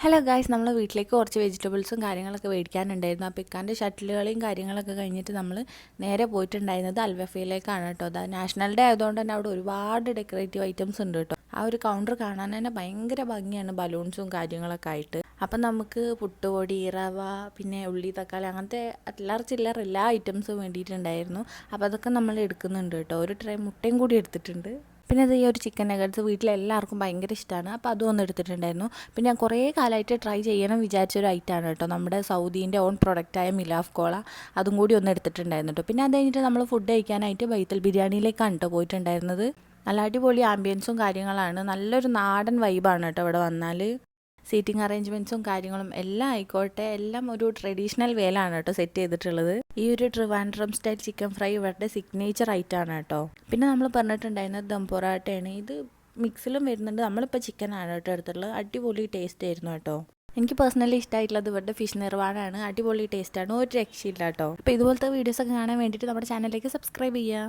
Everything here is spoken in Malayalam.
ഹലോ ഗായ്സ്, നമ്മൾ വീട്ടിലേക്ക് കുറച്ച് വെജിറ്റബിൾസും കാര്യങ്ങളൊക്കെ മേടിക്കാനുണ്ടായിരുന്നു. അപ്പോൾ ഇക്കാൻ്റെ ഷട്ടിലുകളെയും കാര്യങ്ങളൊക്കെ കഴിഞ്ഞിട്ട് നമ്മൾ നേരെ പോയിട്ടുണ്ടായിരുന്നത് അൽവഫയിലേക്കാണ് കേട്ടോ. അത് നാഷണൽ ഡേ ആയതുകൊണ്ട് തന്നെ അവിടെ ഒരുപാട് ഡെക്കറേറ്റീവ് ഐറ്റംസ് ഉണ്ട് കേട്ടോ. ആ ഒരു കൗണ്ടർ കാണാൻ തന്നെ ഭയങ്കര ഭംഗിയാണ്, ബലൂൺസും കാര്യങ്ങളൊക്കെ ആയിട്ട്. അപ്പം നമുക്ക് പുട്ടുപൊടി, റവ, പിന്നെ ഉള്ളി, തക്കാളി, അങ്ങനത്തെ അല്ലറ ചില്ലറ എല്ലാ ഐറ്റംസും വേണ്ടിയിട്ടുണ്ടായിരുന്നു. അപ്പോൾ അതൊക്കെ നമ്മൾ എടുക്കുന്നുണ്ട് കേട്ടോ. ഒരു ട്രേ മുട്ടയും കൂടി എടുത്തിട്ടുണ്ട്. പിന്നെ അത് ഈ ഒരു ചിക്കൻ നഗറ്റ്സ് വീട്ടിലെല്ലാവർക്കും ഭയങ്കര ഇഷ്ടമാണ്. അപ്പോൾ അതും ഒന്ന് എടുത്തിട്ടുണ്ടായിരുന്നു. പിന്നെ ഞാൻ കുറേ കാലമായിട്ട് ട്രൈ ചെയ്യണം വിചാരിച്ചൊരു ഐറ്റമാണ് കേട്ടോ, നമ്മുടെ സൗദീൻ്റെ ഓൺ പ്രൊഡക്റ്റായ മിലാഫ് കോള. അതും കൂടി ഒന്ന് എടുത്തിട്ടുണ്ടായിരുന്നു കേട്ടോ. പിന്നെ അത് കഴിഞ്ഞിട്ട് നമ്മൾ ഫുഡ് കഴിക്കാനായിട്ട് ബൈത്തൽ ബിരിയാണിയിലേക്കാണ് കേട്ടോ പോയിട്ടുണ്ടായിരുന്നത്. നല്ല അടിപൊളി ആംബിയൻസും കാര്യങ്ങളാണ്, നല്ലൊരു നാടൻ വൈബാണ് കേട്ടോ ഇവിടെ വന്നാൽ. സീറ്റിംഗ് അറേഞ്ച്മെൻറ്റ്സും കാര്യങ്ങളും എല്ലാം ആയിക്കോട്ടെ, എല്ലാം ഒരു ട്രഡീഷണൽ വേലാണ് കേട്ടോ സെറ്റ് ചെയ്തിട്ടുള്ളത്. ഈ ഒരു ട്രിവാൻഡ്രം സ്റ്റൈൽ ചിക്കൻ ഫ്രൈ ഇവരുടെ സിഗ്നേച്ചർ ഐറ്റമാണ് കേട്ടോ. പിന്നെ നമ്മൾ പറഞ്ഞിട്ടുണ്ടായിരുന്നത് ദം പൊറാട്ടയാണ്. ഇത് മിക്സിലും വരുന്നുണ്ട്. നമ്മളിപ്പോൾ ചിക്കനാണ് കേട്ടോ എടുത്തിട്ടുള്ളത്. അടിപൊളി ടേസ്റ്റ് ആയിരുന്നു കേട്ടോ. എനിക്ക് പേഴ്സണലി ഇഷ്ടമായിട്ടുള്ളത് ഇവരുടെ ഫിഷ് നിർവാണാണ്. അടിപൊളി ടേസ്റ്റാണ്, ഒരു രക്ഷയില്ല കേട്ടോ. അപ്പോൾ ഇതുപോലത്തെ വീഡിയോസൊക്കെ കാണാൻ വേണ്ടിയിട്ട് നമ്മുടെ ചാനലിലേക്ക് സബ്സ്ക്രൈബ് ചെയ്യുക.